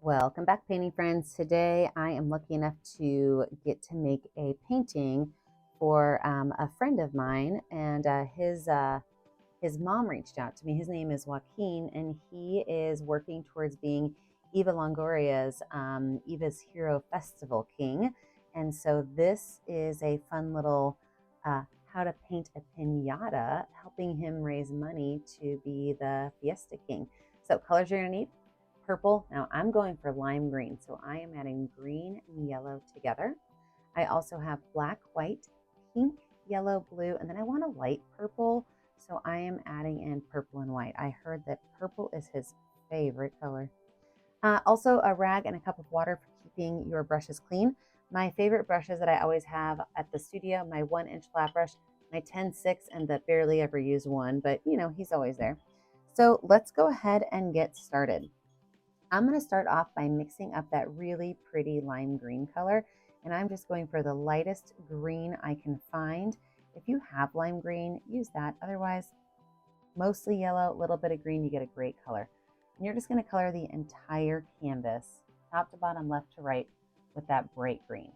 Welcome back, painting friends. Today I am lucky enough to get to make a painting for a friend of mine, and his mom reached out to me. His name is Joaquin, and he is working towards being Eva Longoria's Eva's Hero Festival King. And so this is a fun little how to paint a pinata, helping him raise money to be the Fiesta King. So colors you're gonna need: purple. Now I'm going for lime green, so I am adding green and yellow together. I also have black, white, pink, yellow, blue, and then I want a light purple, so I am adding in purple and white. I heard that purple is his favorite color. Also a rag and a cup of water for keeping your brushes clean. My favorite brushes that I always have at the studio: my 1-inch flat brush, my 10-6, and the barely ever used one, but you know, he's always there. So let's go ahead and get started. I'm going to start off by mixing up that really pretty lime green color, and I'm just going for the lightest green I can find. If you have lime green, use that. Otherwise, mostly yellow, a little bit of green, you get a great color. And you're just going to color the entire canvas, top to bottom, left to right, with that bright green.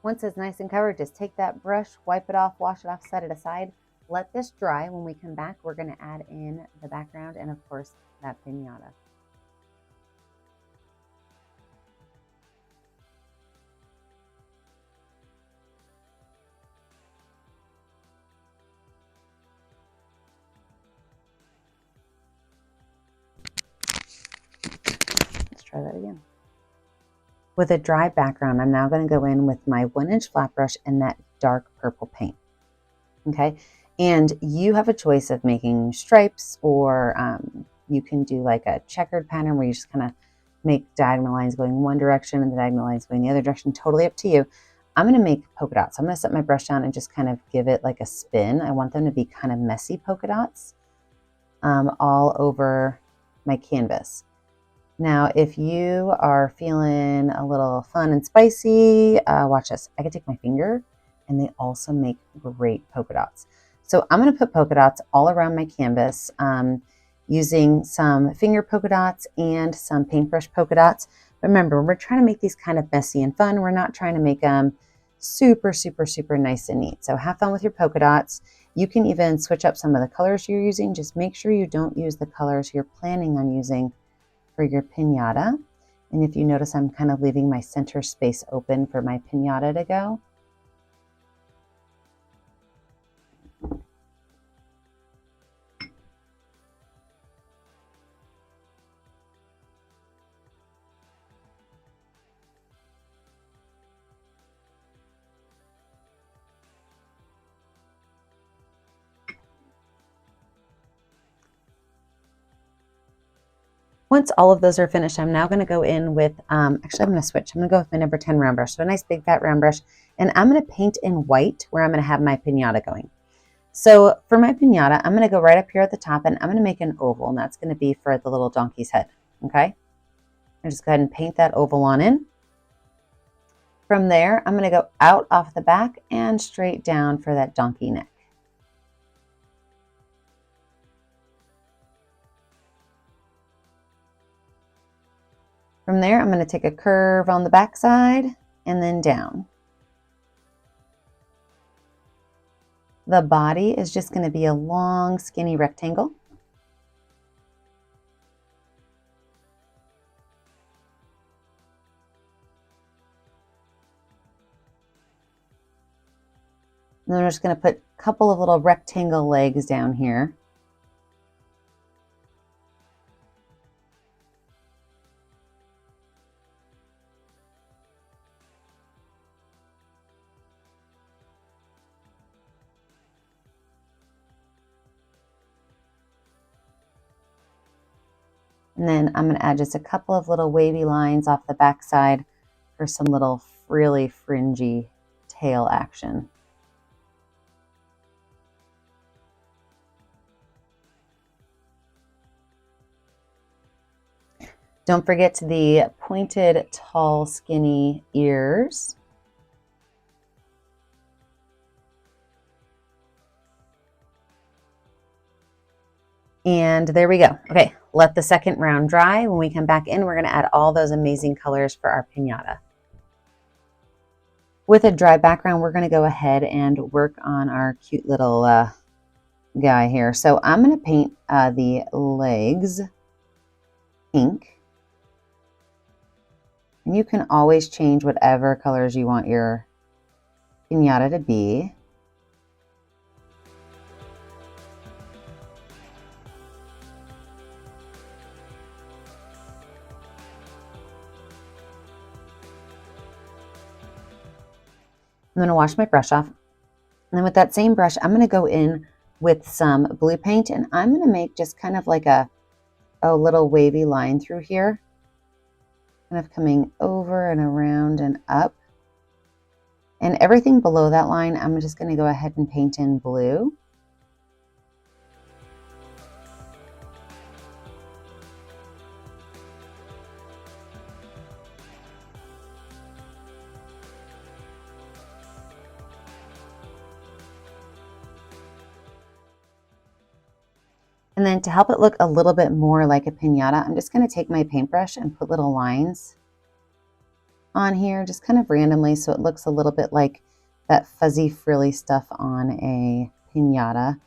Once it's nice and covered, just take that brush, wipe it off, wash it off, set it aside. Let this dry. When we come back, we're going to add in the background and, of course, that piñata. Let's try that again. With a dry background, I'm now going to go in with my 1-inch flat brush and that dark purple paint. Okay, and you have a choice of making stripes, or you can do like a checkered pattern where you just kind of make diagonal lines going one direction and the diagonal lines going the other direction. Totally up to you. I'm going to make polka dots. I'm going to set my brush down and just kind of give it like a spin. I want them to be kind of messy polka dots all over my canvas. Now, if you are feeling a little fun and spicy, watch this. I can take my finger, and they also make great polka dots. So I'm going to put polka dots all around my canvas using some finger polka dots and some paintbrush polka dots. Remember, we're trying to make these kind of messy and fun. We're not trying to make them super, super, super nice and neat. So have fun with your polka dots. You can even switch up some of the colors you're using. Just make sure you don't use the colors you're planning on using for your piñata. And if you notice, I'm kind of leaving my center space open for my piñata to go. Once all of those are finished, I'm now going to go in with, actually I'm going to switch. I'm going to go with my number 10 round brush. So a nice big fat round brush. And I'm going to paint in white where I'm going to have my piñata going. So for my piñata, I'm going to go right up here at the top, and I'm going to make an oval. And that's going to be for the little donkey's head. Okay. And just go ahead and paint that oval on in. From there, I'm going to go out off the back and straight down for that donkey neck. From there, I'm going to take a curve on the back side and then down. The body is just going to be a long, skinny rectangle. And then we're just going to put a couple of little rectangle legs down here. And then I'm going to add just a couple of little wavy lines off the back side for some little really fringy tail action. Don't forget the pointed, tall, skinny ears. And there we go. Okay, let the second round dry. When we come back in, we're going to add all those amazing colors for our piñata. With a dry background, we're going to go ahead and work on our cute little guy here. So I'm going to paint the legs pink. And you can always change whatever colors you want your piñata to be. I'm going to wash my brush off. And then with that same brush, I'm going to go in with some blue paint, and I'm going to make just kind of like a little wavy line through here, kind of coming over and around and up. And everything below that line, I'm just going to go ahead and paint in blue. And then to help it look a little bit more like a piñata, I'm just going to take my paintbrush and put little lines on here, just kind of randomly, so it looks a little bit like that fuzzy frilly stuff on a piñata.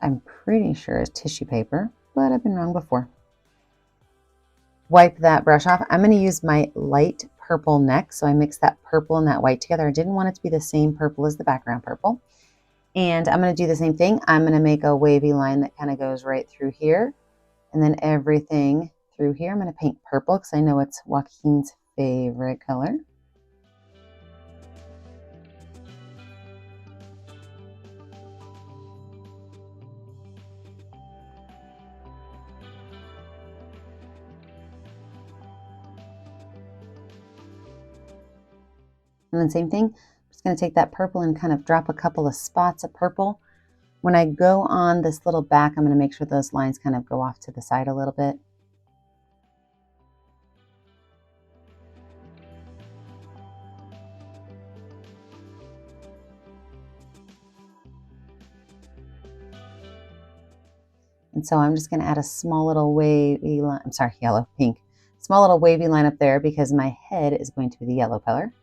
I'm pretty sure it's tissue paper, but I've been wrong before. Wipe that brush off. I'm going to use my light purple neck, so I mixed that purple and that white together. I didn't want it to be the same purple as the background purple. And I'm going to do the same thing. I'm going to make a wavy line that kind of goes right through here. And then everything through here, I'm going to paint purple because I know it's Joaquin's favorite color. And then same thing, I'm just going to take that purple and kind of drop a couple of spots of purple. When I go on this little back, I'm going to make sure those lines kind of go off to the side a little bit. And so I'm just going to add a small little wavy line, I'm sorry, yellow, pink. Small little wavy line up there because my head is going to be the yellow color.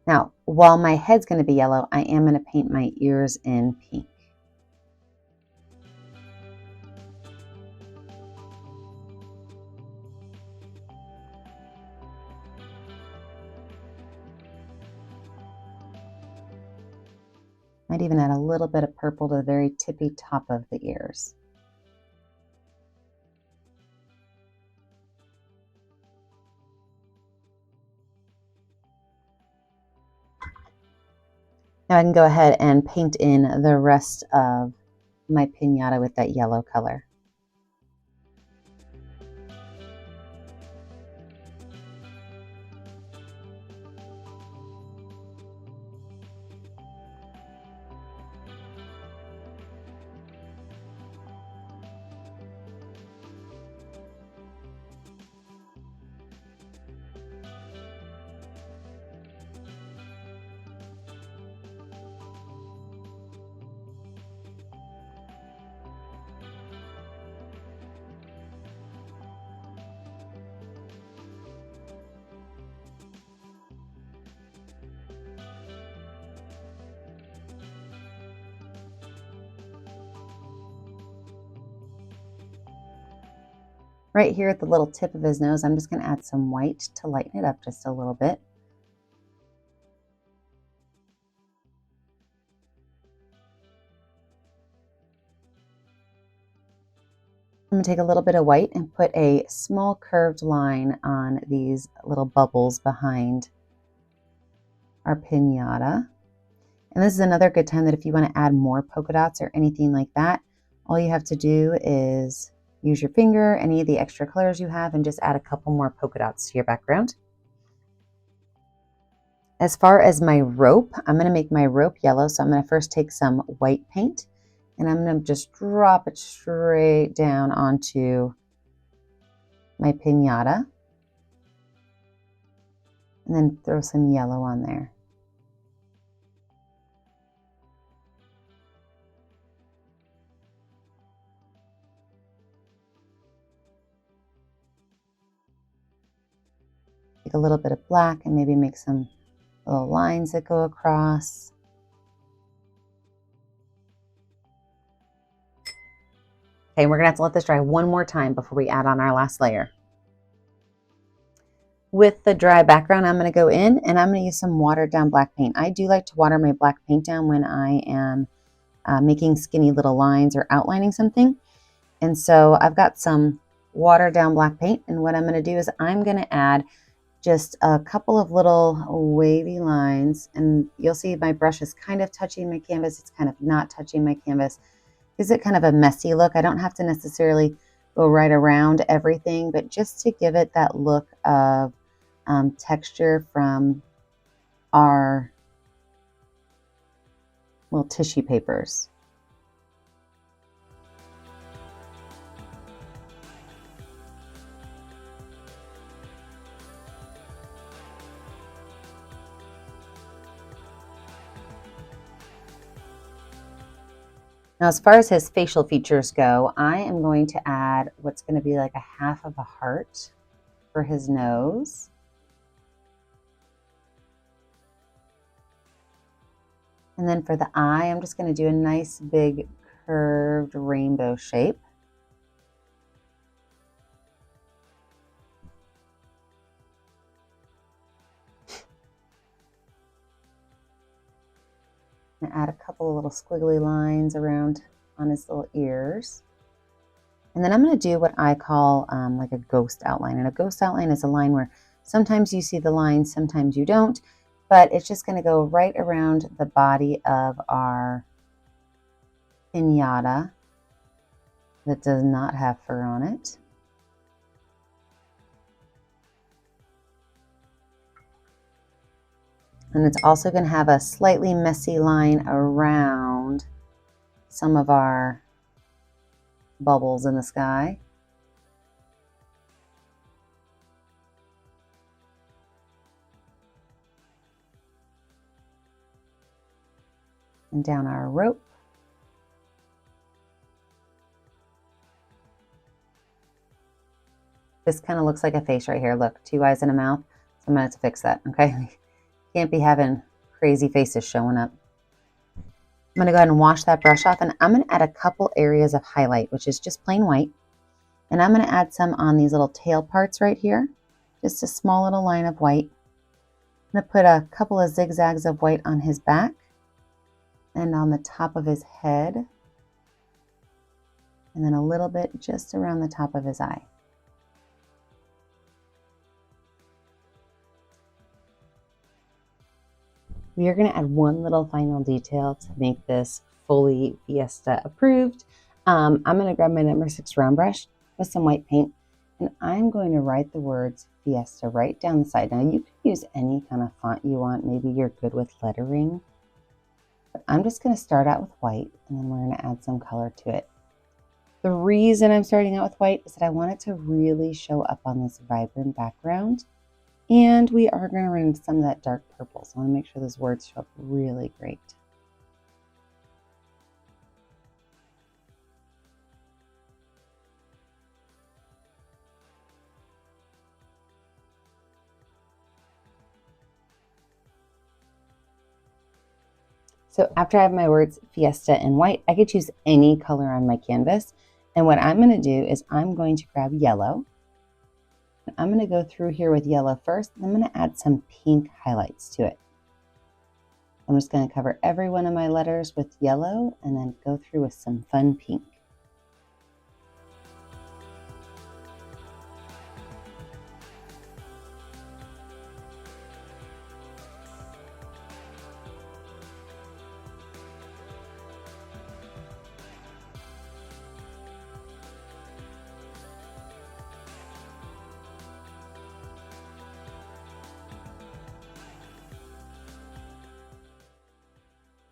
Now, while my head's going to be yellow, I am going to paint my ears in pink. Might even add a little bit of purple to the very tippy top of the ears. Now I can go ahead and paint in the rest of my piñata with that yellow color. Right here at the little tip of his nose, I'm just going to add some white to lighten it up just a little bit. I'm going to take a little bit of white and put a small curved line on these little bubbles behind our piñata. And this is another good time that if you want to add more polka dots or anything like that, all you have to do is use your finger, any of the extra colors you have, and just add a couple more polka dots to your background. As far as my rope, I'm going to make my rope yellow. So I'm going to first take some white paint and I'm going to just drop it straight down onto my piñata and then throw some yellow on there. Take a little bit of black and maybe make some little lines that go across. Okay, we're gonna have to let this dry one more time before we add on our last layer. With the dry background, I'm gonna go in and I'm gonna use some watered down black paint. I do like to water my black paint down when I am making skinny little lines or outlining something. And so I've got some watered down black paint, and what I'm gonna do is I'm gonna add just a couple of little wavy lines, and you'll see my brush is kind of touching my canvas. It's kind of not touching my canvas. Gives it kind of a messy look. I don't have to necessarily go right around everything, but just to give it that look of texture from our little tissue papers. Now, as far as his facial features go, I am going to add what's going to be like a half of a heart for his nose. And then for the eye, I'm just going to do a nice big curved rainbow shape. And add a couple of little squiggly lines around on his little ears. And then I'm going to do what I call like a ghost outline. And a ghost outline is a line where sometimes you see the line, sometimes you don't, but it's just going to go right around the body of our piñata that does not have fur on it. And it's also going to have a slightly messy line around some of our bubbles in the sky. And down our rope. This kind of looks like a face right here. Look, 2 eyes and a mouth. So I'm going to have to fix that, okay? Can't be having crazy faces showing up. I'm going to go ahead and wash that brush off, and I'm going to add a couple areas of highlight, which is just plain white. And I'm going to add some on these little tail parts right here. Just a small little line of white. I'm going to put a couple of zigzags of white on his back and on the top of his head. And then a little bit just around the top of his eye. We are going to add one little final detail to make this fully Fiesta approved. I'm going to grab my number 6 round brush with some white paint, and I'm going to write the words Fiesta right down the side. Now you can use any kind of font you want. Maybe you're good with lettering, but I'm just going to start out with white, and then we're going to add some color to it. The reason I'm starting out with white is that I want it to really show up on this vibrant background. And we are going to run into some of that dark purple. So I want to make sure those words show up really great. So after I have my words Fiesta in white, I could choose any color on my canvas. And what I'm going to do is I'm going to grab yellow. I'm going to go through here with yellow first, and I'm going to add some pink highlights to it. I'm just going to cover every one of my letters with yellow and then go through with some fun pink.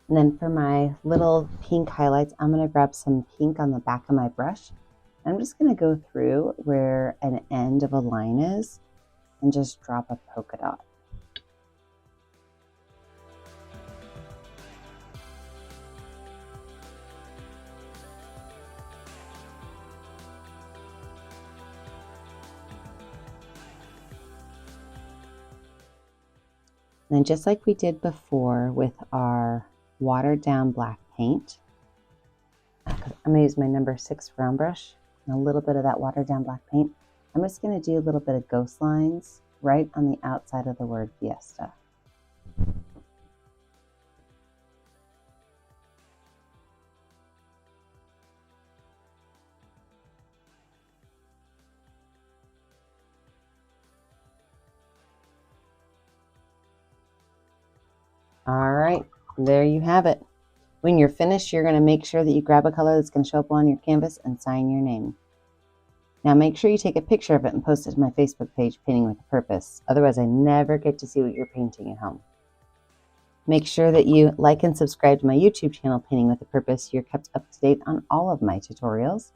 And then for my little pink highlights, I'm going to grab some pink on the back of my brush. I'm just going to go through where an end of a line is and just drop a polka dot. And then just like we did before with our watered down black paint, I'm going to use my number 6 round brush and a little bit of that watered down black paint. I'm just going to do a little bit of ghost lines right on the outside of the word Fiesta. All right, there you have it. When you're finished, you're going to make sure that you grab a color that's going to show up on your canvas and sign your name. Now make sure you take a picture of it and post it to my Facebook page, Painting with a Purpose. Otherwise, I never get to see what you're painting at home. Make sure that you like and subscribe to my YouTube channel, Painting with a Purpose. You're kept up to date on all of my tutorials.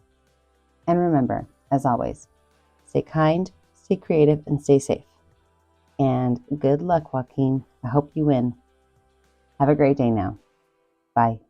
And remember, as always, stay kind, stay creative, and stay safe. And good luck, Joaquin. I hope you win. Have a great day now. Bye.